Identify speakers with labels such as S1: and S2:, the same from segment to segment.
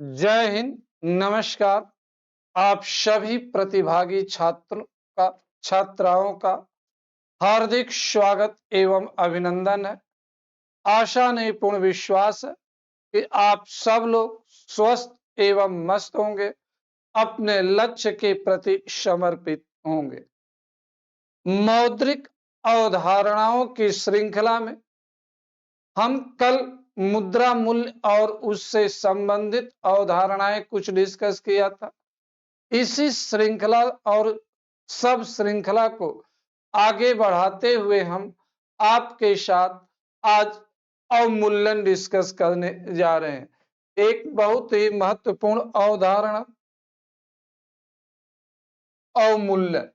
S1: जय हिंद, नमस्कार। आप सभी प्रतिभागी छात्राओं का हार्दिक स्वागत एवं अभिनंदन है। आशा नहीं पूर्ण विश्वास है कि आप सब लोग स्वस्थ एवं मस्त होंगे, अपने लक्ष्य के प्रति समर्पित होंगे। मौद्रिक अवधारणाओं की श्रृंखला में हम कल मुद्रा मूल्य और उससे संबंधित अवधारणाएं कुछ डिस्कस किया था। इसी श्रृंखला और सब श्रृंखला को आगे बढ़ाते हुए हम आपके साथ आज अवमूल्यन डिस्कस करने जा रहे हैं। एक बहुत ही महत्वपूर्ण अवधारणा अवमूल्यन,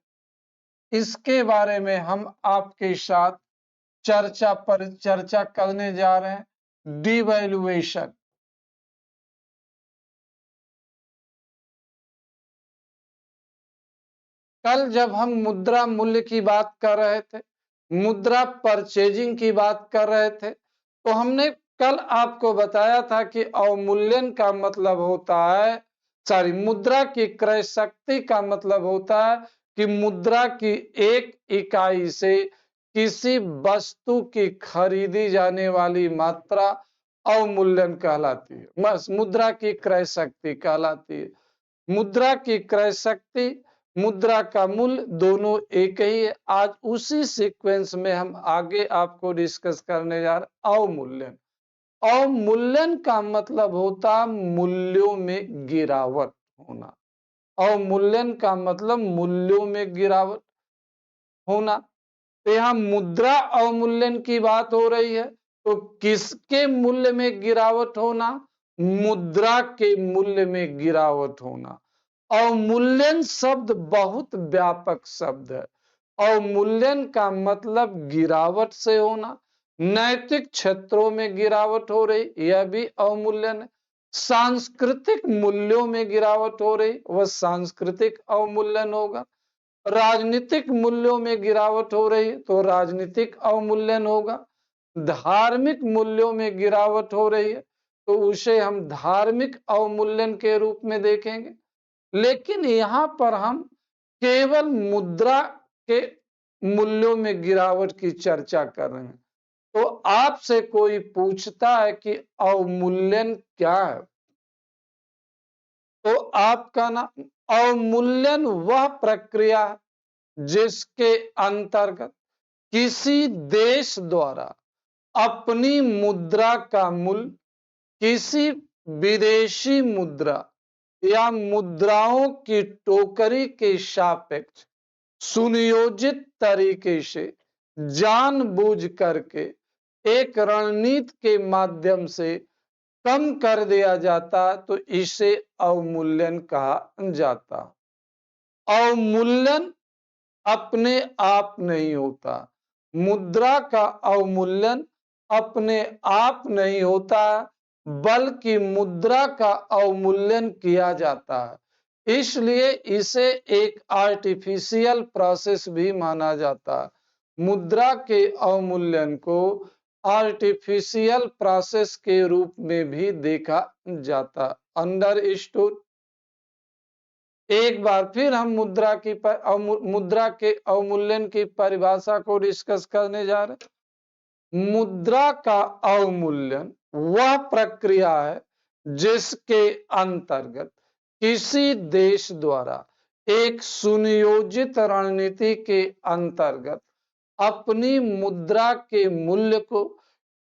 S1: इसके बारे में हम आपके साथ चर्चा करने जा रहे हैं। डिवैल्यूएशन। कल जब हम मुद्रा मूल्य की बात कर रहे थे, मुद्रा परचेजिंग की बात कर रहे थे, तो हमने कल आपको बताया था कि अवमूल्यन का मतलब होता है मुद्रा की क्रय शक्ति का मतलब होता है कि मुद्रा की एक इकाई से किसी वस्तु की खरीदी जाने वाली मात्रा अवमूल्यन कहलाती है। मुद्रा की क्रय शक्ति कहलाती है। मुद्रा की क्रय शक्ति, मुद्रा का मूल्य दोनों एक ही है। आज उसी सीक्वेंस में हम आगे आपको डिस्कस करने जा रहे हैं अवमूल्यन। अवमूल्यन का मतलब होता मूल्यों में गिरावट होना। अवमूल्यन का मतलब मूल्यों में गिरावट होना। तो यहाँ मुद्रा अवमूल्यन की बात हो रही है, तो किसके मूल्य में गिरावट होना? मुद्रा के मूल्य में गिरावट होना। अवमूल्यन शब्द बहुत व्यापक शब्द है। अवमूल्यन का मतलब गिरावट से होना। नैतिक क्षेत्रों में गिरावट हो रही, यह भी अवमूल्यन है। सांस्कृतिक मूल्यों में गिरावट हो रही, वह सांस्कृतिक अवमूल्यन होगा। राजनीतिक मूल्यों में गिरावट हो रही है तो राजनीतिक अवमूल्यन होगा। धार्मिक मूल्यों में गिरावट हो रही है तो उसे हम धार्मिक अवमूल्यन के रूप में देखेंगे। लेकिन यहाँ पर हम केवल मुद्रा के मूल्यों में गिरावट की चर्चा कर रहे हैं। तो आपसे कोई पूछता है कि अवमूल्यन क्या है, तो आपका ना अवमूल्यन वह प्रक्रिया जिसके अंतर्गत किसी देश द्वारा अपनी मुद्रा का मूल्य किसी विदेशी मुद्रा या मुद्राओं की टोकरी के सापेक्ष सुनियोजित तरीके से जानबूझ करके एक रणनीति के माध्यम से कम कर दिया जाता, तो इसे अवमूल्यन कहा जाता। अवमूल्यन अपने आप नहीं होता। मुद्रा का अवमूल्यन अपने आप नहीं होता, बल्कि मुद्रा का अवमूल्यन किया जाता है। इसलिए इसे एक आर्टिफिशियल प्रोसेस भी माना जाता है। मुद्रा के अवमूल्यन को आर्टिफिशियल प्रोसेस के रूप में भी देखा जाता। अंडरस्टूड? एक बार फिर हम मुद्रा के अवमूल्यन की परिभाषा को डिस्कस करने जा रहे हैं। मुद्रा का अवमूल्यन वह प्रक्रिया है जिसके अंतर्गत किसी देश द्वारा एक सुनियोजित रणनीति के अंतर्गत अपनी मुद्रा के मूल्य को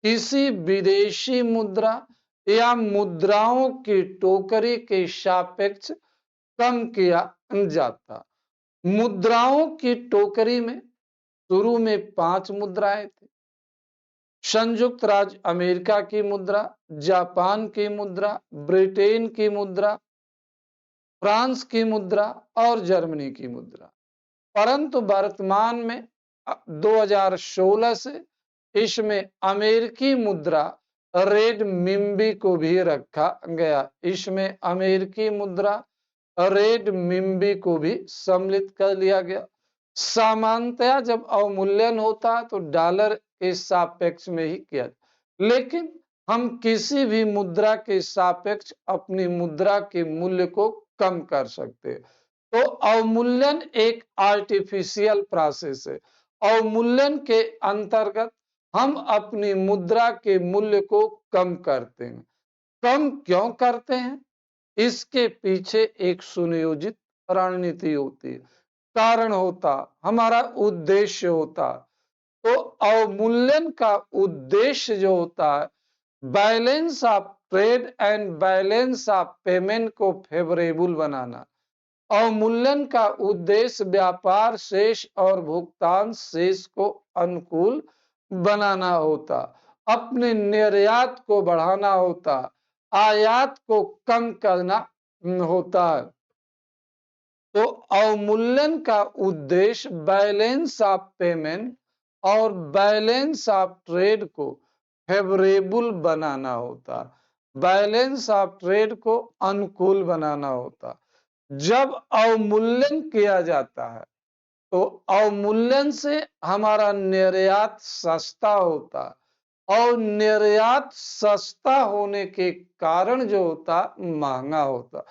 S1: किसी विदेशी मुद्रा या मुद्राओं की टोकरी के सापेक्ष कम किया जाता। मुद्राओं की टोकरी में शुरू में 5 मुद्राएं थी। संयुक्त राज्य अमेरिका की मुद्रा, जापान की मुद्रा, ब्रिटेन की मुद्रा, फ्रांस की मुद्रा और जर्मनी की मुद्रा। परंतु वर्तमान में 2016 से इसमें अमेरिकी मुद्रा रेड मिम्बी को भी रखा गया। इसमें अमेरिकी मुद्रा रेड मिम्बी को भी सम्मिलित कर लिया गया। सामान्यतया जब अवमूल्यन होता है तो डॉलर के सापेक्ष में ही किया, लेकिन हम किसी भी मुद्रा के सापेक्ष अपनी मुद्रा के मूल्य को कम कर सकते हैं। तो अवमूल्यन एक आर्टिफिशियल प्रोसेस है। अवमूल्यन के अंतर्गत हम अपनी मुद्रा के मूल्य को कम करते हैं। कम क्यों करते हैं? इसके पीछे एक सुनियोजित रणनीति होती है, कारण होता, हमारा उद्देश्य होता। तो अवमूल्यन का उद्देश्य जो होता है, balance of trade and balance of payment को फेवरेबल बनाना। अवमूल्यन का उद्देश्य व्यापार शेष और भुगतान शेष को अनुकूल बनाना होता, अपने निर्यात को बढ़ाना होता, आयात को कम करना होता है। तो अवमूल्यन का उद्देश्य बैलेंस ऑफ पेमेंट और बैलेंस ऑफ ट्रेड को फेवरेबल बनाना होता, बैलेंस ऑफ ट्रेड को अनुकूल बनाना होता। जब अवमूल्यन किया जाता है तो अवमूल्यन से हमारा निर्यात सस्ता होता, और निर्यात सस्ता होने के कारण जो होता महंगा होता,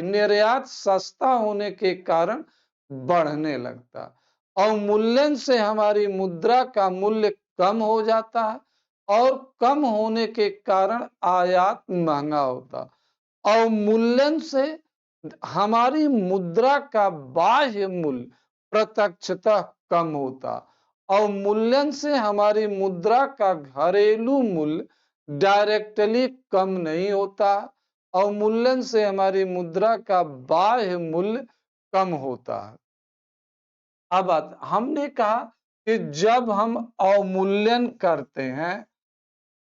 S1: निर्यात सस्ता होने के कारण बढ़ने लगता। अवमूल्यन से हमारी मुद्रा का मूल्य कम हो जाता है, और कम होने के कारण आयात महंगा होता। अवमूल्यन से हमारी मुद्रा का बाह्य मूल्य प्रत्यक्षतः कम होता। अवमूल्यन से हमारी मुद्रा का घरेलू मूल्य डायरेक्टली कम नहीं होता। अवमूल्यन से हमारी मुद्रा का बाह्य मूल्य कम होता है। अब हमने कहा कि जब हम अवमूल्यन करते हैं,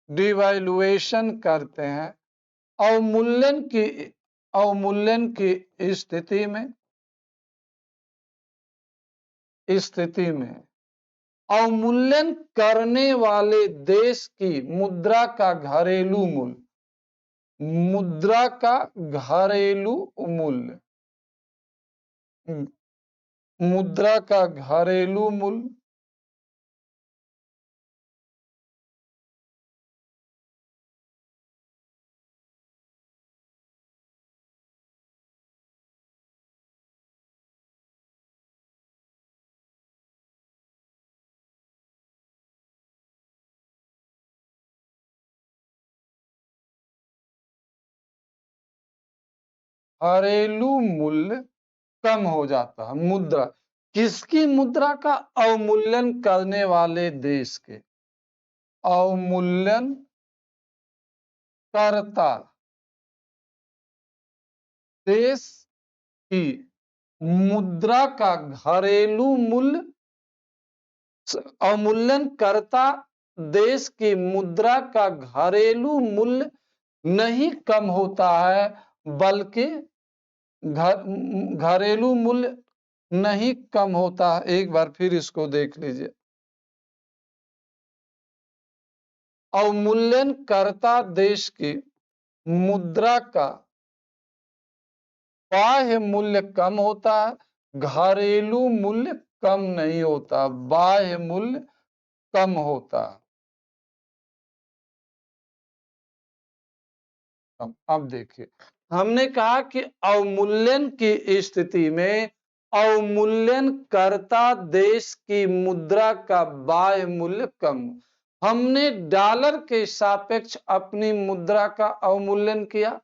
S1: डिवैल्यूएशन करते हैं, अवमूल्यन की स्थिति में अवमूल्यन करने वाले देश की मुद्रा का घरेलू मूल्य, मुद्रा का घरेलू मूल्य, मुद्रा का घरेलू मूल्य घरेलू मूल्य कम हो जाता है। मुद्रा किसकी? मुद्रा का अवमूल्यन करने वाले देश के। अवमूल्यन करता देश की मुद्रा का घरेलू मूल्य, अवमूल्यन करता देश की मुद्रा का घरेलू मूल्य नहीं कम होता है, बल्कि घरेलू मूल्य नहीं कम होता। एक बार फिर इसको देख लीजिए। अवमूल्यन करता देश की मुद्रा का बाह्य मूल्य कम होता है, घरेलू मूल्य कम नहीं होता, बाह्य मूल्य कम होता। अब देखिए, हमने कहा कि अवमूल्यन की स्थिति में अवमूल्यन करता देश की मुद्रा का बाह्य मूल्य कम। हमने डॉलर के सापेक्ष अपनी मुद्रा का अवमूल्यन किया,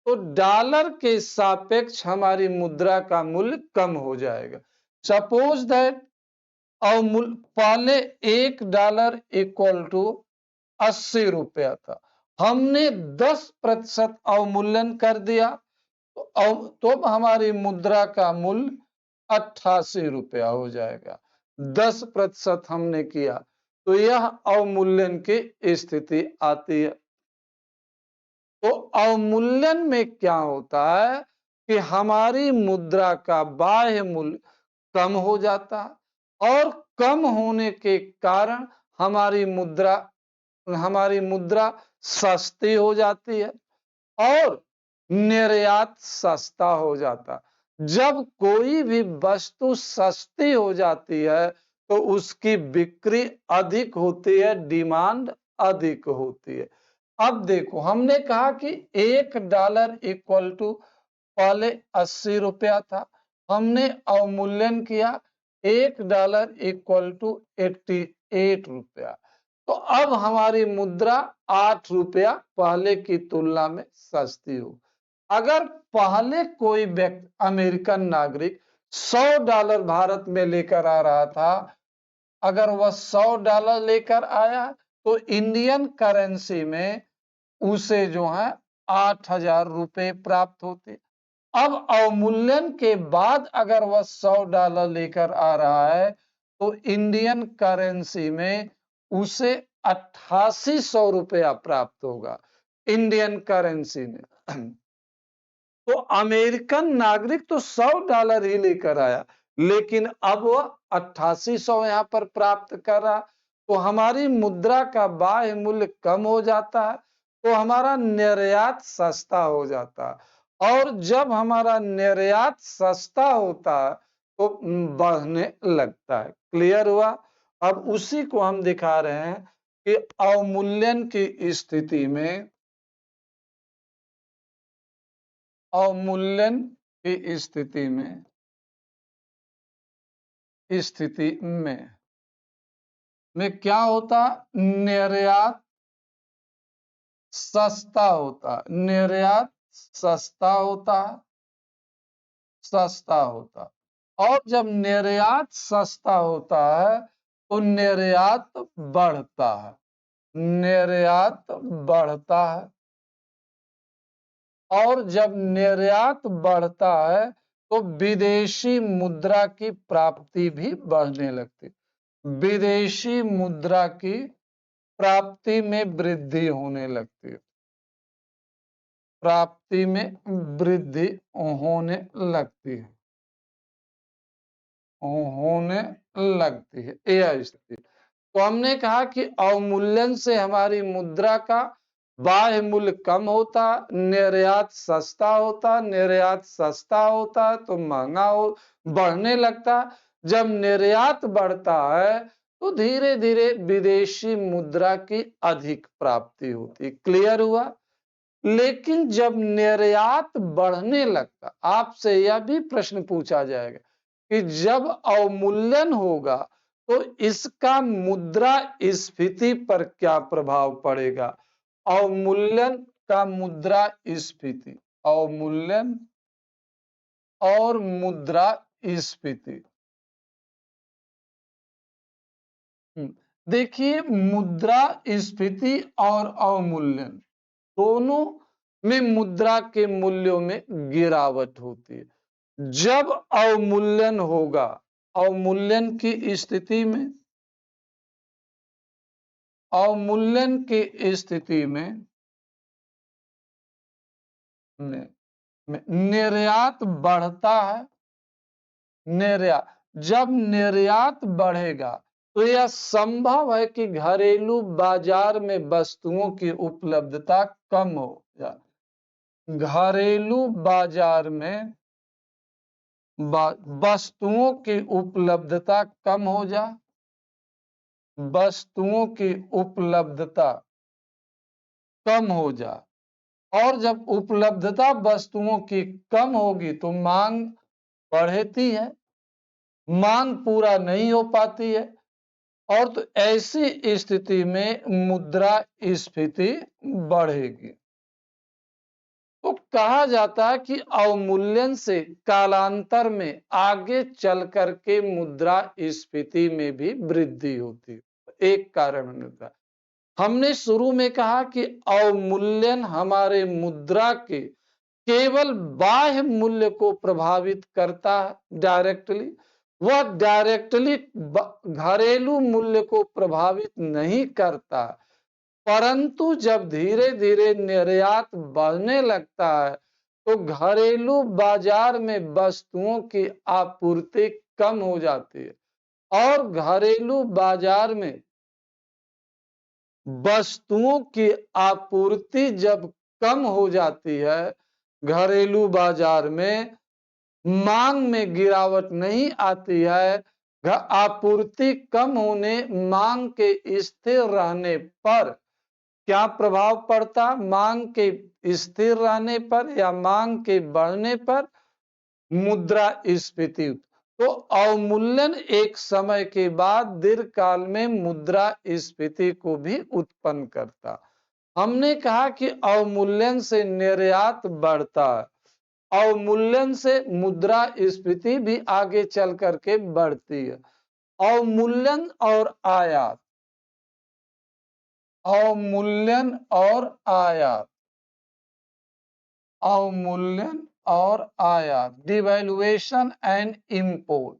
S1: तो डॉलर के सापेक्ष हमारी मुद्रा का मूल्य कम हो जाएगा। सपोज दैट पहले $1 इक्वल टू 80 रुपया था, हमने 10% अवमूल्यन कर दिया, तो हमारी मुद्रा का मूल्य 88 रुपया हो जाएगा। 10% हमने किया, तो यह अवमूल्यन की स्थिति आती है। तो अवमूल्यन में क्या होता है कि हमारी मुद्रा का बाह्य मूल्य कम हो जाता है, और कम होने के कारण हमारी मुद्रा सस्ती हो जाती है, और निर्यात सस्ता हो जाता। जब कोई भी वस्तु सस्ती हो जाती है तो उसकी बिक्री अधिक होती है, डिमांड अधिक होती है। अब देखो, हमने कहा कि $1 इक्वल टू पहले 80 रुपया था, हमने अवमूल्यन किया $1 इक्वल टू 88 रुपया। तो अब हमारी मुद्रा 8 रुपया पहले की तुलना में सस्ती हो। अगर पहले कोई व्यक्ति अमेरिकन नागरिक $100 भारत में लेकर आ रहा था, अगर वह $100 लेकर आया तो इंडियन करेंसी में उसे जो है 8,000 रुपये प्राप्त होते। अब अवमूल्यन के बाद अगर वह $100 लेकर आ रहा है तो इंडियन करेंसी में उसे 8800 रुपया प्राप्त होगा इंडियन करेंसी में। तो अमेरिकन नागरिक तो $100 ही लेकर आया, लेकिन अब वह 8800 यहाँ पर प्राप्त कर रहा, तो हमारी मुद्रा का बाह्य मूल्य कम हो जाता है, तो हमारा निर्यात सस्ता हो जाता है। और जब हमारा निर्यात सस्ता होता है तो बढ़ने लगता है। क्लियर हुआ? अब उसी को हम दिखा रहे हैं कि अवमूल्यन की स्थिति में, अवमूल्यन की स्थिति में क्या होता? निर्यात सस्ता होता, निर्यात सस्ता होता, सस्ता होता। और जब निर्यात सस्ता होता है तो निर्यात बढ़ता है, निर्यात बढ़ता है। और जब निर्यात बढ़ता है तो विदेशी मुद्रा की प्राप्ति भी बढ़ने लगती, विदेशी मुद्रा की प्राप्ति में वृद्धि होने लगती है, प्राप्ति में वृद्धि होने लगती है, होने लगती है यह स्थिति। तो हमने कहा कि अवमूल्यन से हमारी मुद्रा का बाह्य मूल्य कम होता, निर्यात सस्ता होता, निर्यात सस्ता होता तो महंगा हो, बढ़ने लगता। जब निर्यात बढ़ता है तो धीरे धीरे विदेशी मुद्रा की अधिक प्राप्ति होती। क्लियर हुआ? लेकिन जब निर्यात बढ़ने लगता, आपसे यह भी प्रश्न पूछा जाएगा कि जब अवमूल्यन होगा तो इसका मुद्रा स्फीति पर क्या प्रभाव पड़ेगा? अवमूल्यन का मुद्रा स्फीति, अवमूल्यन और मुद्रा स्फीति। देखिए, मुद्रा स्फीति और अवमूल्यन दोनों में मुद्रा के मूल्यों में गिरावट होती है। जब अवमूल्यन होगा, अवमूल्यन की स्थिति में, अवमूल्यन की स्थिति में निर्यात बढ़ता है, निर्यात, जब निर्यात बढ़ेगा तो यह संभव है कि घरेलू बाजार में वस्तुओं की उपलब्धता कम हो जाए, घरेलू बाजार में वस्तुओं की उपलब्धता कम हो जाए, वस्तुओं की उपलब्धता कम हो जाए। और जब उपलब्धता वस्तुओं की कम होगी तो मांग बढ़ती है, मांग पूरा नहीं हो पाती है, और तो ऐसी स्थिति में मुद्रा स्फीति बढ़ेगी। तो कहा जाता है कि अवमूल्यन से कालांतर में आगे चल करके मुद्रा स्फीति में भी वृद्धि होती है, एक कारण होता है। हमने शुरू में कहा कि अवमूल्यन हमारे मुद्रा के केवल बाह्य मूल्य को प्रभावित करता है डायरेक्टली, वह डायरेक्टली घरेलू मूल्य को प्रभावित नहीं करता। परंतु जब धीरे धीरे निर्यात बढ़ने लगता है तो घरेलू बाजार में वस्तुओं की आपूर्ति कम हो जाती है, और घरेलू बाजार में वस्तुओं की आपूर्ति जब कम हो जाती है, घरेलू बाजार में मांग में गिरावट नहीं आती है, आपूर्ति कम होने, मांग के स्थिर रहने पर क्या प्रभाव पड़ता? मांग के स्थिर रहने पर या मांग के बढ़ने पर? मुद्रास्फीति। तो अवमूल्यन एक समय के बाद दीर्घकाल में मुद्रास्फीति को भी उत्पन्न करता। हमने कहा कि अवमूल्यन से निर्यात बढ़ता है, अवमूल्यन से मुद्रास्फीति भी आगे चल करके बढ़ती है। अवमूल्यन और आयात, अवमूल्यन और आयात, अवमूल्यन और आयात, डिवैल्यूएशन एंड इंपोर्ट।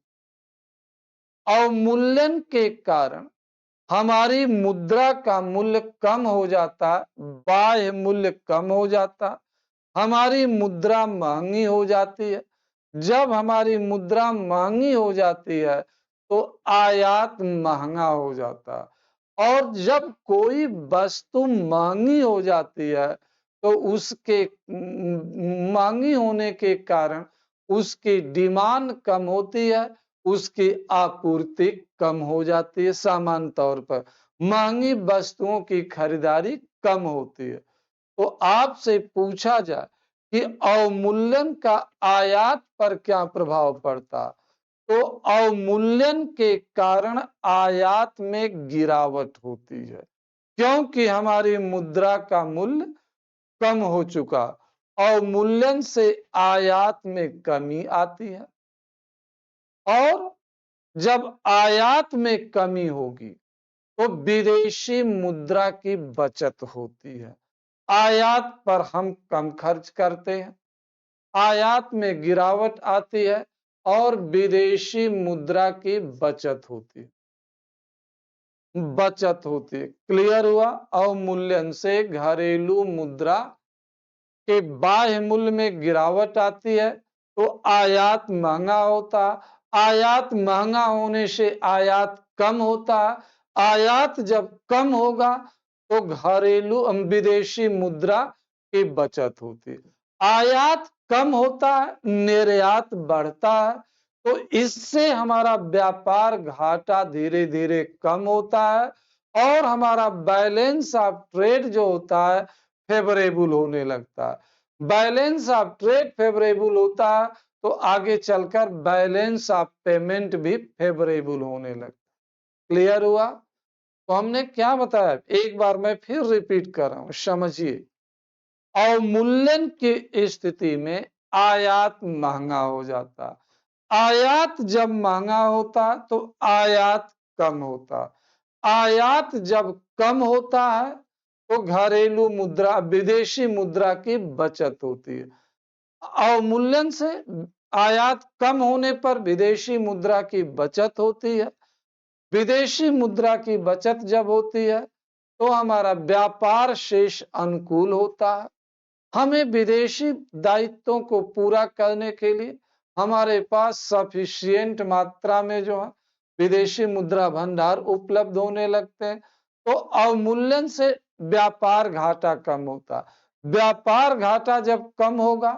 S1: अवमूल्यन के कारण हमारी मुद्रा का मूल्य कम हो जाता, बाह्य मूल्य कम हो जाता, हमारी मुद्रा महंगी हो जाती है। जब हमारी मुद्रा महंगी हो जाती है तो आयात महंगा हो जाता है, और जब कोई वस्तु महंगी हो जाती है तो उसके महंगी होने के कारण उसकी डिमांड कम होती है, उसकी आपूर्ति कम हो जाती है। सामान्य तौर पर महंगी वस्तुओं की खरीदारी कम होती है। तो आपसे पूछा जाए कि अवमूल्यन का आयात पर क्या प्रभाव पड़ता, तो अवमूल्यन के कारण आयात में गिरावट होती है, क्योंकि हमारी मुद्रा का मूल्य कम हो चुका। अवमूल्यन से आयात में कमी आती है, और जब आयात में कमी होगी तो विदेशी मुद्रा की बचत होती है। आयात पर हम कम खर्च करते हैं, आयात में गिरावट आती है और विदेशी मुद्रा की बचत होती है, बचत होती है। क्लियर हुआ? अवमूल्यन से घरेलू मुद्रा के बाह्य मूल्य में गिरावट आती है तो आयात महंगा होता, आयात महंगा होने से आयात कम होता, आयात जब कम होगा तो घरेलू विदेशी मुद्रा की बचत होती है। आयात कम होता है, निर्यात बढ़ता है, तो इससे हमारा व्यापार घाटा धीरे धीरे कम होता है और हमारा बैलेंस ऑफ ट्रेड जो होता है फेवरेबल होने लगता है। बैलेंस ऑफ ट्रेड फेवरेबल होता है तो आगे चलकर बैलेंस ऑफ पेमेंट भी फेवरेबल होने लगता है। क्लियर हुआ? तो हमने क्या बताया, एक बार मैं फिर रिपीट कर रहा हूं, समझिए। अवमूल्यन की स्थिति में आयात महंगा हो जाता, आयात जब महंगा होता तो आयात कम होता, आयात जब कम होता है तो घरेलू मुद्रा विदेशी मुद्रा की बचत होती है। अवमूल्यन से आयात कम होने पर विदेशी मुद्रा की बचत होती है, विदेशी मुद्रा की बचत जब होती है तो हमारा व्यापार शेष अनुकूल होता है। हमें विदेशी दायित्वों को पूरा करने के लिए हमारे पास सफिशिएंट मात्रा में जो है विदेशी मुद्रा भंडार उपलब्ध होने लगते हैं। तो अवमूल्यन से व्यापार घाटा कम होता, व्यापार घाटा जब कम होगा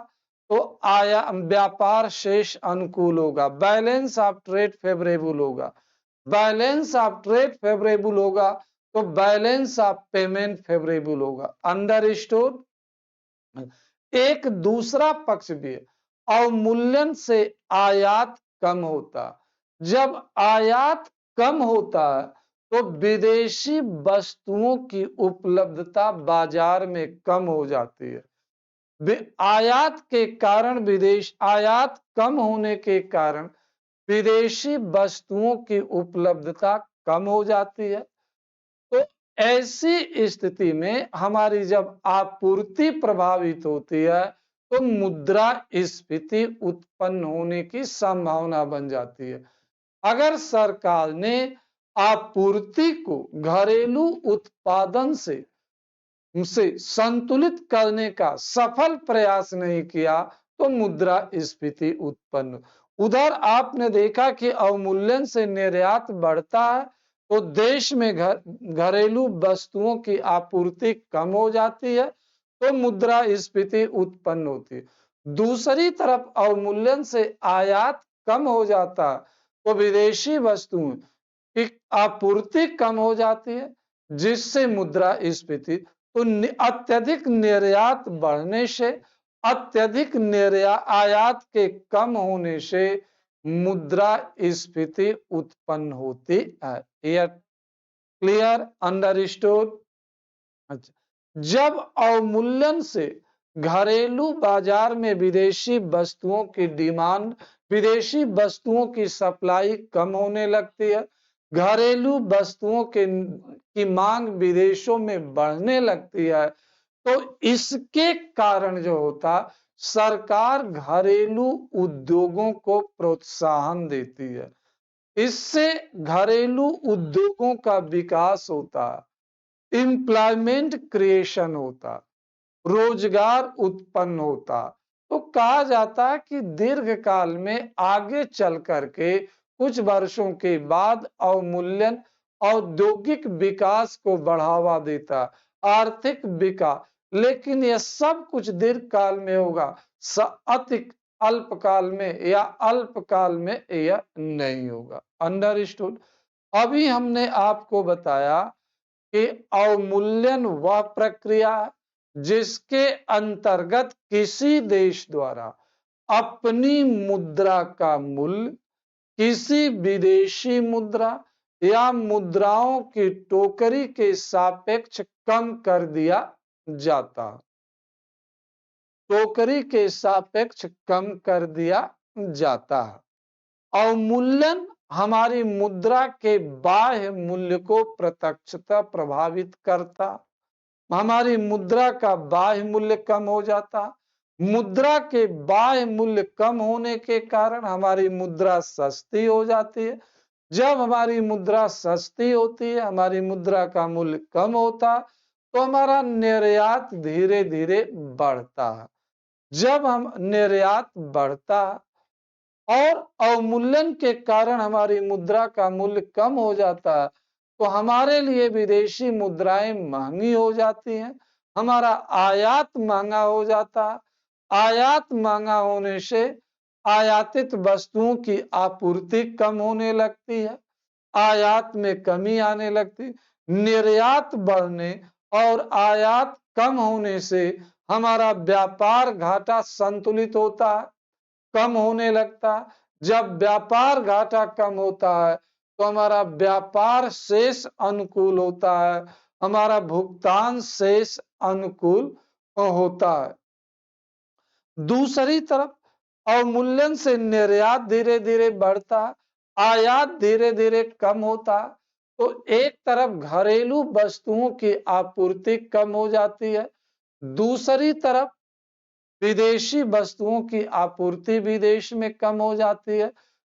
S1: तो व्यापार शेष अनुकूल होगा, बैलेंस ऑफ ट्रेड फेवरेबल होगा, बैलेंस ऑफ ट्रेड फेवरेबल होगा तो बैलेंस ऑफ पेमेंट फेवरेबल होगा। अंडरस्टूड? एक दूसरा पक्ष भी है, अवमूल्यन से आयात कम होता, जब आयात कम होता है तो विदेशी वस्तुओं की उपलब्धता बाजार में कम हो जाती है। आयात के कारण आयात कम होने के कारण विदेशी वस्तुओं की उपलब्धता कम हो जाती है। तो ऐसी स्थिति में हमारी जब आपूर्ति प्रभावित होती है तो मुद्रास्फीति उत्पन्न होने की संभावना बन जाती है। अगर सरकार ने आपूर्ति को घरेलू उत्पादन से संतुलित करने का सफल प्रयास नहीं किया तो मुद्रास्फीति उत्पन्न। उधर आपने देखा कि अवमूल्यन से निर्यात बढ़ता है तो देश में घरेलू वस्तुओं की आपूर्ति कम हो जाती है तो मुद्रास्फीति उत्पन्न होती है। दूसरी तरफ अवमूल्यन से आयात कम हो जाता है तो विदेशी वस्तुओं की आपूर्ति कम हो जाती है जिससे मुद्रास्फीति तो अत्यधिक निर्यात बढ़ने से, अत्यधिक आयात के कम होने से मुद्रास्फीति उत्पन्न होती है। यह क्लियर, अंडरस्टूड? अच्छा, जब अवमूल्यन से घरेलू बाजार में विदेशी वस्तुओं की डिमांड, विदेशी वस्तुओं की सप्लाई कम होने लगती है, घरेलू वस्तुओं की मांग विदेशों में बढ़ने लगती है, तो इसके कारण जो होता, सरकार घरेलू उद्योगों को प्रोत्साहन देती है। इससे घरेलू उद्योगों का विकास होता है, एम्प्लॉयमेंट क्रिएशन होता, रोजगार उत्पन्न होता। तो कहा जाता है कि दीर्घकाल में आगे चल करके कुछ वर्षों के बाद अवमूल्यन औद्योगिक विकास को बढ़ावा देता, आर्थिक विकास। लेकिन यह सब कुछ दीर्घकाल में होगा, अति अल्पकाल में या अल्पकाल में यह नहीं होगा। अंडरस्टूड? अभी हमने आपको बताया कि अवमूल्यन वह प्रक्रिया जिसके अंतर्गत किसी देश द्वारा अपनी मुद्रा का मूल्य किसी विदेशी मुद्रा या मुद्राओं की टोकरी के सापेक्ष कम कर दिया जाता, टोकरी के सापेक्ष कम कर दिया जाता है। अवमूल्यन हमारी मुद्रा के बाह्य मूल्य को प्रत्यक्षतः प्रभावित करता, हमारी मुद्रा का बाह्य मूल्य कम हो जाता। मुद्रा के बाह्य मूल्य कम होने के कारण हमारी मुद्रा सस्ती हो जाती है। जब हमारी मुद्रा सस्ती होती है, हमारी मुद्रा का मूल्य कम होता, तो हमारा निर्यात धीरे धीरे बढ़ता है। जब हम निर्यात बढ़ता और अवमूल्यन के कारण हमारी मुद्रा का मूल्य कम हो जाता है, तो हमारे लिए विदेशी मुद्राएं महंगी हो जाती हैं, हमारा आयात महंगा हो जाता है। आयात महंगा होने से आयातित वस्तुओं की आपूर्ति कम होने लगती है, आयात में कमी आने लगती। निर्यात बढ़ने और आयात कम होने से हमारा व्यापार घाटा संतुलित होता है, कम होने लगता। जब व्यापार घाटा कम होता है तो हमारा व्यापार शेष अनुकूल होता है, हमारा भुगतान शेष अनुकूल होता है। दूसरी तरफ अवमूल्यन से निर्यात धीरे धीरे बढ़ता, आयात धीरे धीरे कम होता, तो एक तरफ घरेलू वस्तुओं की आपूर्ति कम हो जाती है, दूसरी तरफ विदेशी वस्तुओं की आपूर्ति विदेश में कम हो जाती है।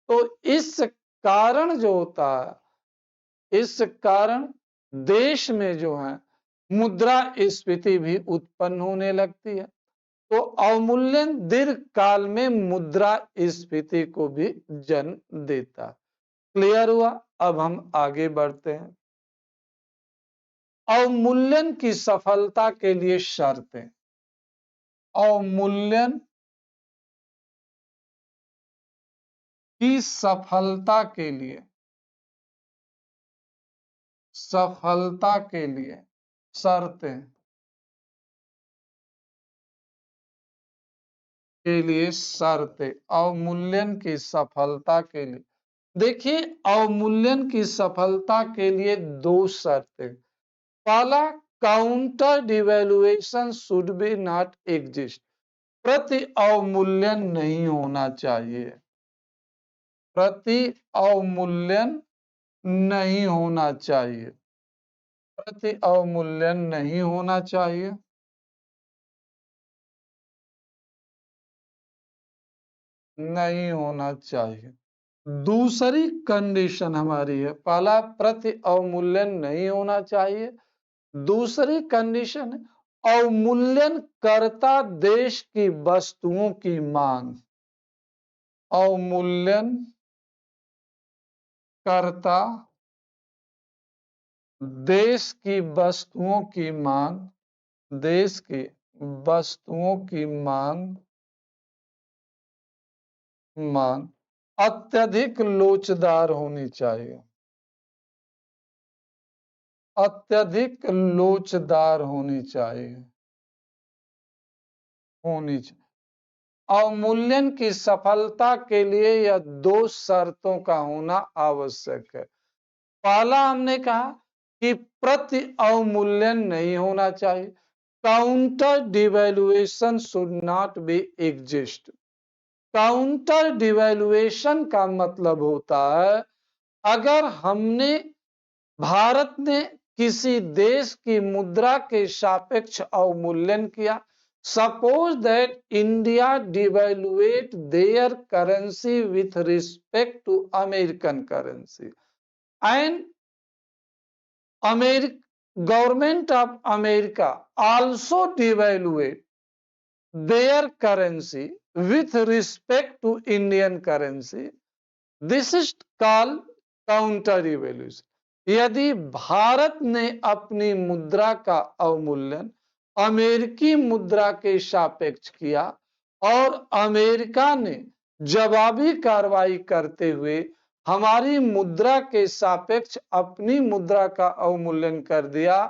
S1: तो इस कारण जो होता है, इस कारण देश में जो है मुद्रास्फीति भी उत्पन्न होने लगती है। तो अवमूल्यन दीर्घकाल में मुद्रास्फीति को भी जन्म देता। क्लियर हुआ? अब हम आगे बढ़ते हैं। अवमूल्यन की सफलता के लिए शर्तें। अवमूल्यन की सफलता के लिए, सफलता के लिए शर्तें के लिए शर्तें, अवमूल्यन की सफलता के लिए। देखिए, अवमूल्यन की सफलता के लिए दो शर्तें। पहला, counter devaluation should be not exist, प्रति अवमूल्यन नहीं होना चाहिए, प्रति अवमूल्यन नहीं होना चाहिए, प्रति अवमूल्यन नहीं होना चाहिए। नहीं होना चाहिए। दूसरी कंडीशन हमारी है, पहला प्रति अवमूल्यन नहीं होना चाहिए, दूसरी कंडीशन अवमूल्यन कर्ता देश की वस्तुओं की मांग, अवमूल्यन कर्ता देश की वस्तुओं की मांग, देश की वस्तुओं की मांग अत्यधिक लोचदार होनी चाहिए, अत्यधिक लोचदार होनी चाहिए। अवमूल्यन की सफलता के लिए यह 2 शर्तों का होना आवश्यक है। पहला हमने कहा कि प्रति अवमूल्यन नहीं होना चाहिए, counter devaluation should not be exist. Counter devaluation का मतलब होता है, अगर हमने भारत ने किसी देश की मुद्रा के सापेक्ष अवमूल्यन किया, suppose that India devaluate their currency with respect to American currency and government of America also devaluate their currency with respect to Indian currency. This is called counter devaluation. यदि भारत ने अपनी मुद्रा का अवमूल्यन अमेरिकी मुद्रा के सापेक्ष किया और अमेरिका ने जवाबी कार्रवाई करते हुए हमारी मुद्रा के सापेक्ष अपनी मुद्रा का अवमूल्यन कर दिया,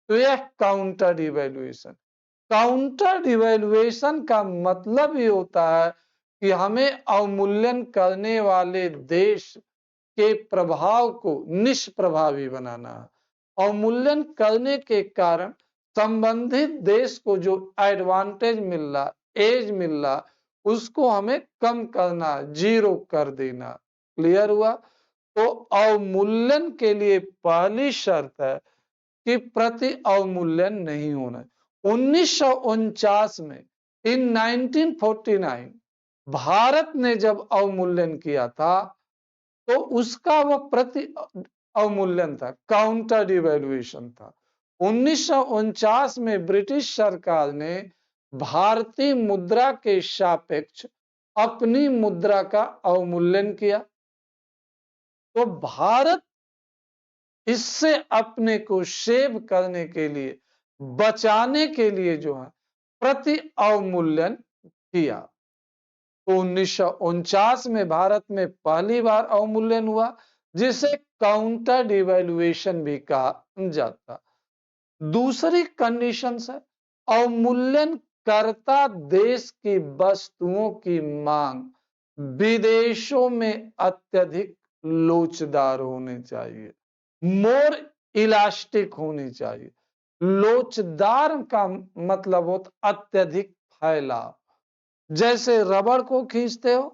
S1: तो यह काउंटर डिवैल्यूएशन। काउंटर डिवैल्यूएशन का मतलब ये होता है कि हमें अवमूल्यन करने वाले देश के प्रभाव को निष्प्रभावी बनाना है। अवमूल्यन करने के कारण संबंधित देश को जो एडवांटेज मिल रहा, एज मिल रहा, उसको हमें कम करना, जीरो कर देना। क्लियर हुआ? तो अवमूल्यन के लिए पहली शर्त है कि प्रति अवमूल्यन नहीं होना। 1949 में इन 1949 भारत ने जब अवमूल्यन किया था तो उसका वह प्रति अवमूल्यन था, काउंटर डिवैल्यूएशन था। 1949 में ब्रिटिश सरकार ने भारतीय मुद्रा के सापेक्ष अपनी मुद्रा का अवमूल्यन किया, तो भारत इससे अपने को सेव करने के लिए, बचाने के लिए जो है प्रति अवमूल्यन किया। तो 1949 में भारत में पहली बार अवमूल्यन हुआ, जिसे काउंटर डिवैल्यूएशन भी कहा जाता। दूसरी कंडीशन है, अवमूल्यन करता देश की वस्तुओं की मांग विदेशों में अत्यधिक लोचदार होनी चाहिए, मोर इलास्टिक होनी चाहिए। लोचदार का मतलब होता अत्यधिक फैलाव। जैसे रबड़ को खींचते हो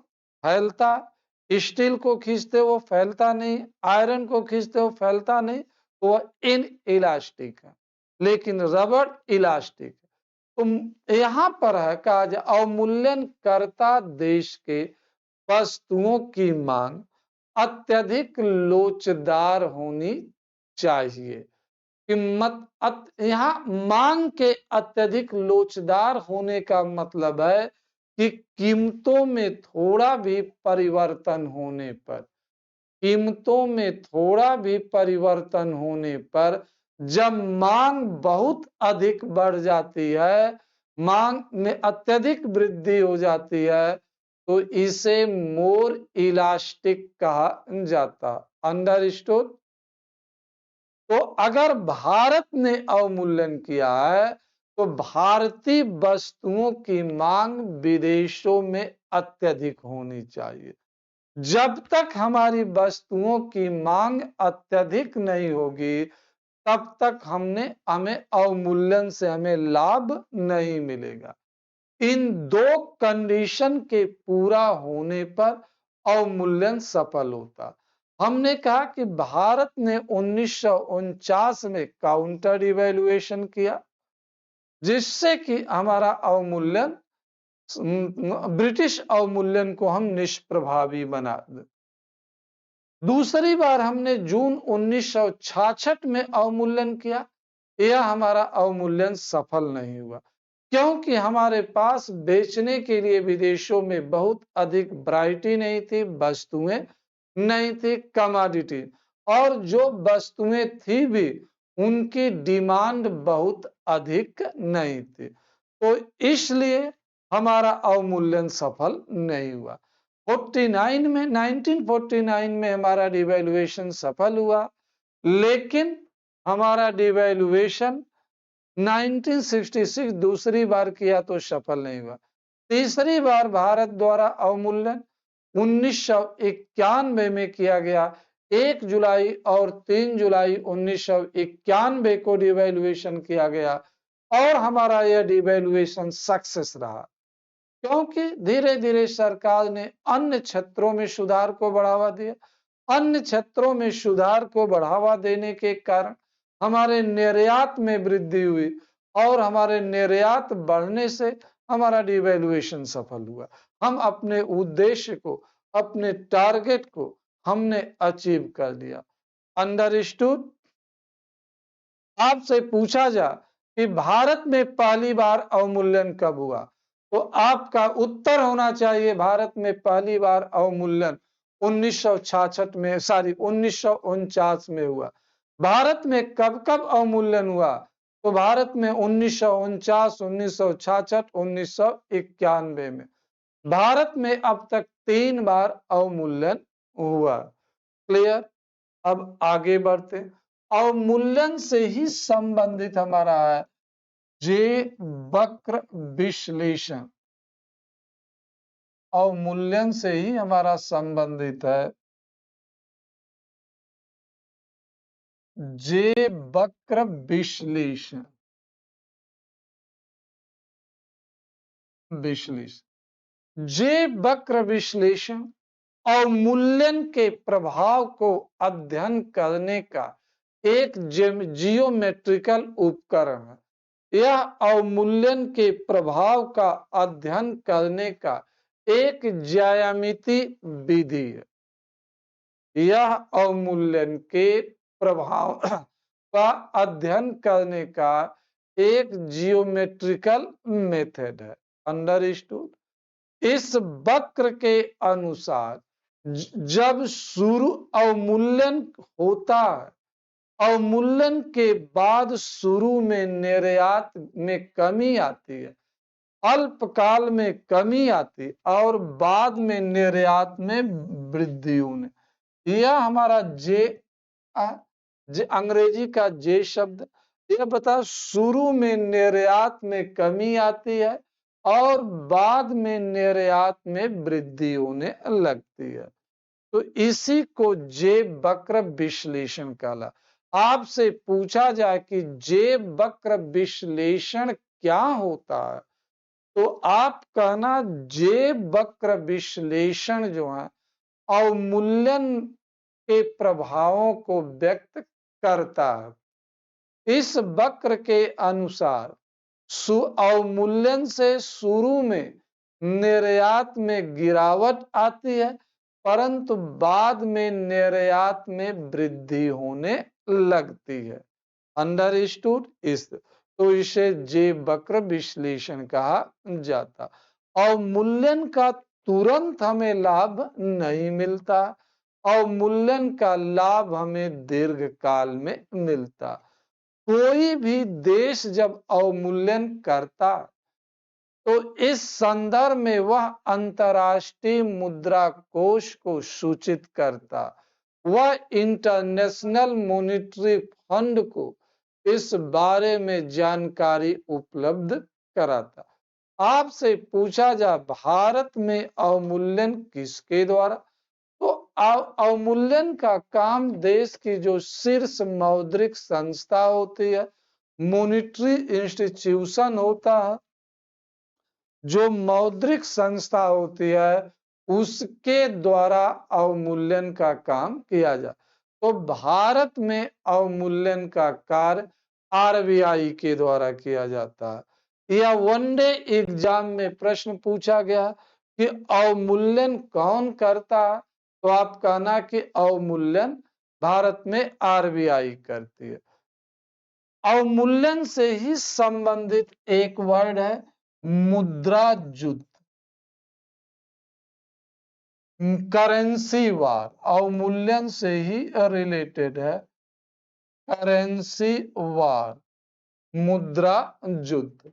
S1: फैलता, स्टील को खींचते हो फैलता नहीं, आयरन को खींचते हो फैलता नहीं, तो वह इन इलास्टिक है, लेकिन रबड़ इलास्टिक है। तो यहां पर है कहा जाए अवमूल्यन करता देश के वस्तुओं की मांग अत्यधिक लोचदार होनी चाहिए। कीमत यहाँ मांग के अत्यधिक लोचदार होने का मतलब है कि कीमतों में थोड़ा भी परिवर्तन होने पर, कीमतों में थोड़ा भी परिवर्तन होने पर जब मांग बहुत अधिक बढ़ जाती है, मांग में अत्यधिक वृद्धि हो जाती है, तो इसे मोर इलास्टिक कहा जाता। अंडरस्टूड? तो अगर भारत ने अवमूल्यन किया है तो भारतीय वस्तुओं की मांग विदेशों में अत्यधिक होनी चाहिए। जब तक हमारी वस्तुओं की मांग अत्यधिक नहीं होगी, तब तक हमें अवमूल्यन से हमें लाभ नहीं मिलेगा। इन 2 कंडीशन के पूरा होने पर अवमूल्यन सफल होता। हमने कहा कि भारत ने 1949 में काउंटर डिवैल्यूएशन किया, जिससे कि हमारा अवमूल्यन, ब्रिटिश अवमूल्यन को हम निष्प्रभावी बना दे। दूसरी बार हमने जून 1966 में अवमूल्यन किया, यह हमारा अवमूल्यन सफल नहीं हुआ, क्योंकि हमारे पास बेचने के लिए विदेशों में बहुत अधिक वैरायटी नहीं थी, वस्तुएं नहीं थी, कमोडिटी, और जो वस्तुएं थी भी उनकी डिमांड बहुत अधिक नहीं थी, तो इसलिए हमारा अवमूल्यन सफल नहीं हुआ। 1949 में हमारा डिवैल्यूएशन सफल हुआ, लेकिन हमारा डिवैल्यूएशन 1966 दूसरी बार किया तो सफल नहीं हुआ। तीसरी बार भारत द्वारा अवमूल्यन 1991 में किया गया। 1 जुलाई और 3 जुलाई 1991 को डिवैल्यूएशन किया गया और हमारा यह डिवैल्यूएशन सक्सेस रहा, क्योंकि धीरे धीरे सरकार ने अन्य क्षेत्रों में सुधार को बढ़ावा दिया। अन्य क्षेत्रों में सुधार को बढ़ावा देने के कारण हमारे निर्यात में वृद्धि हुई और हमारे निर्यात बढ़ने से हमारा डिवैल्यूएशन सफल हुआ। हम अपने उद्देश्य को, अपने टारगेट को हमने अचीव कर लिया। अंडरस्टूड? आपसे पूछा जा कि भारत में पहली बार अवमूल्यन कब हुआ, तो आपका उत्तर होना चाहिए भारत में पहली बार अवमूल्यन 1966 में, 1949 में हुआ। भारत में कब कब अवमूल्यन हुआ, तो भारत में 1949, 1966, 1991 में। भारत में अब तक 3 बार अवमूल्यन हुआ। क्लियर? अब आगे बढ़ते। अवमूल्यन से ही संबंधित हमारा है जे वक्र विश्लेषण। अवमूल्यन से ही हमारा संबंधित है जे वक्र विश्लेषण। जे वक्र विश्लेषण अवमूल्यन के प्रभाव को अध्ययन करने का एक जियोमेट्रिकल उपकरण है। यह अवमूल्यन के प्रभाव का अध्ययन करने का एक ज्यामिति विधि है। यह अवमूल्यन के प्रभाव का अध्ययन करने का एक जियोमेट्रिकल मेथड है। अंडरस्टूड? इस वक्र के अनुसार जब शुरू अवमूल्यन होता है, अवमूल्यन के बाद शुरू में निर्यात में कमी आती है, अल्पकाल में कमी आती और बाद में निर्यात में वृद्धि होने। यह हमारा अंग्रेजी का जे शब्द यह बता, शुरू में निर्यात में कमी आती है और बाद में निर्यात में वृद्धि होने लगती है। तो इसी को जे वक्र विश्लेषण कहला। आपसे पूछा जाए कि जे वक्र विश्लेषण क्या होता है, तो आप कहना जे वक्र विश्लेषण जो है अवमूल्यन के प्रभावों को व्यक्त करता है। इस वक्र के अनुसार अवमूल्यन से शुरू में निर्यात में गिरावट आती है, परंतु बाद में निर्यात में वृद्धि होने लगती है। अंडरस्टूड? तो इसे जे वक्र विश्लेषण कहा जाता। अवमूल्यन का तुरंत हमें लाभ नहीं मिलता, अवमूल्यन का लाभ हमें दीर्घकाल में मिलता। कोई भी देश जब अवमूल्यन करता तो इस संदर्भ में वह अंतर्राष्ट्रीय मुद्रा कोष को सूचित करता, वह इंटरनेशनल मॉनिटरी फंड को इस बारे में जानकारी उपलब्ध कराता। आपसे पूछा जा भारत में अवमूल्यन किसके द्वारा, तो अवमूल्यन का काम देश की जो शीर्ष मौद्रिक संस्था होती है, मॉनिटरी इंस्टीट्यूशन होता है, जो मौद्रिक संस्था होती है, उसके द्वारा अवमूल्यन का काम किया जाए। तो भारत में अवमूल्यन का कार्य आरबीआई के द्वारा किया जाता है। यह वनडे एग्जाम में प्रश्न पूछा गया कि अवमूल्यन कौन करता है, तो आप कहना कि अवमूल्यन भारत में आरबीआई करती है। अवमूल्यन से ही संबंधित एक वर्ड है मुद्रा युद्ध, करेंसी वार। अवमूल्यन से ही रिलेटेड है करेंसी वार, मुद्रा युद्ध।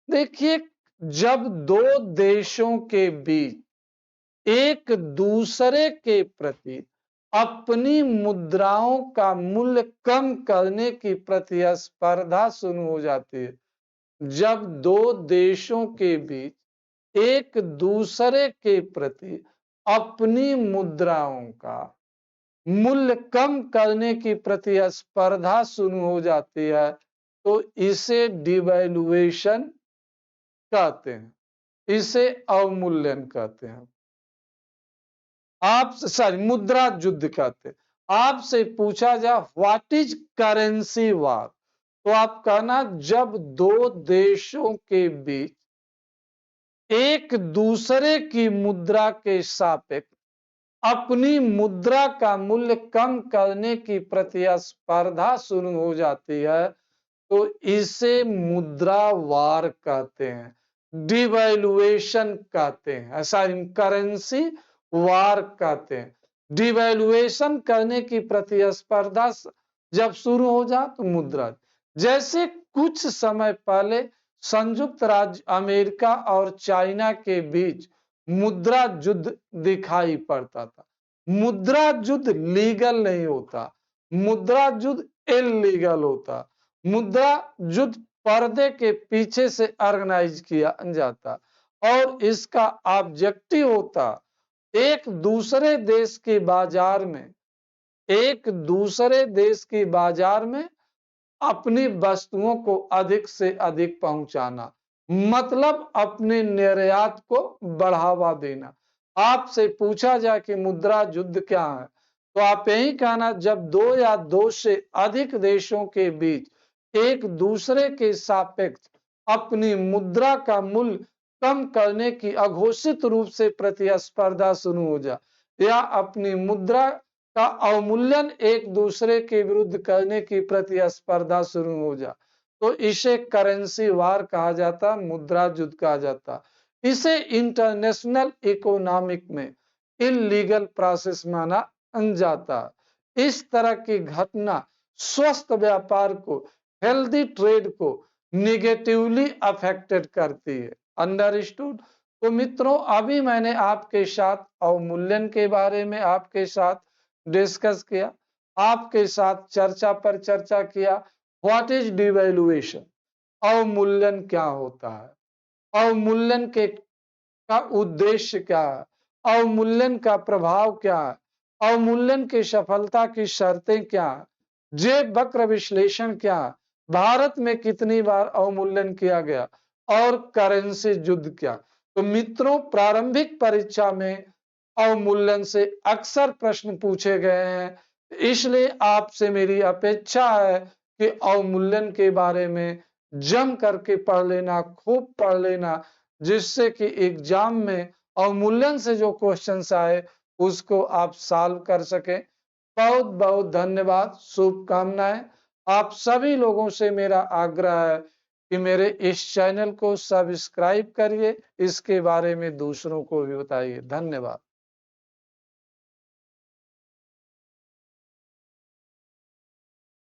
S1: देखिए, जब दो देशों के बीच एक दूसरे के प्रति अपनी मुद्राओं का मूल्य कम करने की प्रतिस्पर्धा शुरू हो जाती है। जब दो देशों के बीच एक दूसरे के प्रति अपनी मुद्राओं का मूल्य कम करने की प्रतिस्पर्धा शुरू हो जाती है तो इसे डिवैल्यूएशन कहते हैं, इसे अवमूल्यन कहते हैं। मुद्रा युद्ध कहते हैं। आपसे पूछा जाए व्हाट इज करेंसी वार, तो आप कहना जब दो देशों के बीच एक दूसरे की मुद्रा के सापेक्ष अपनी मुद्रा का मूल्य कम करने की प्रतिस्पर्धा शुरू हो जाती है तो इसे मुद्रा वार कहते हैं, डिवैल्यूएशन कहते हैं, सॉरी करेंसी वार कहते हैं। डिवैल्यूएशन करने की प्रतिस्पर्धा जब शुरू हो जाए तो मुद्रा, जैसे कुछ समय पहले संयुक्त राज्य अमेरिका और चाइना के बीच मुद्रा युद्ध दिखाई पड़ता था। मुद्रा युद्ध लीगल नहीं होता, मुद्रा युद्ध इलीगल होता। मुद्रा युद्ध पर्दे के पीछे से ऑर्गेनाइज किया जाता और इसका ऑब्जेक्टिव होता एक दूसरे देश के बाजार में, एक दूसरे देश के बाजार में अपनी वस्तुओं को अधिक से अधिक पहुंचाना, मतलब अपने निर्यात को बढ़ावा देना। आपसे पूछा जाए कि मुद्रा युद्ध क्या है तो आप यही कहना जब दो या दो से अधिक देशों के बीच एक दूसरे के सापेक्ष अपनी मुद्रा का मूल्य कम करने की अघोषित रूप से प्रतिस्पर्धा शुरू हो जाए या अपनी मुद्रा का अवमूल्यन एक दूसरे के विरुद्ध करने की प्रतिस्पर्धा शुरू हो जाए तो इसे करेंसी वार कहा जाता, मुद्रा युद्ध कहा जाता। इसे इंटरनेशनल इकोनॉमिक में इलीगल प्रोसेस माना जाता। इस तरह की घटना स्वस्थ व्यापार को, हेल्दी ट्रेड को निगेटिवली अफेक्टेड करती है। अंडरस्टूड? तो मित्रों अभी मैंने आपके साथ अवमूल्यन के बारे में आपके साथ डिस्कस किया, आपके साथ चर्चा पर चर्चा किया। व्हाट इज डिवैल्यूएशन, अवमूल्यन क्या होता है, अवमूल्यन के का उद्देश्य क्या है, अवमूल्यन का प्रभाव क्या है, अवमूल्यन की सफलता की शर्तें क्या है, जेब वक्र विश्लेषण क्या है, भारत में कितनी बार अवमूल्यन किया गया और करेंसी युद्ध क्या। तो मित्रों प्रारंभिक परीक्षा में अवमूल्यन से अक्सर प्रश्न पूछे गए हैं, इसलिए आपसे मेरी अपेक्षा है कि अवमूल्यन के बारे में जम करके पढ़ लेना, खूब पढ़ लेना, जिससे कि एग्जाम में अवमूल्यन से जो क्वेश्चंस आए उसको आप सॉल्व कर सकें। बहुत बहुत धन्यवाद, शुभकामनाएं। आप सभी लोगों से मेरा आग्रह है कि मेरे इस चैनल को सब्सक्राइब करिए, इसके बारे में दूसरों को भी बताइए। धन्यवाद।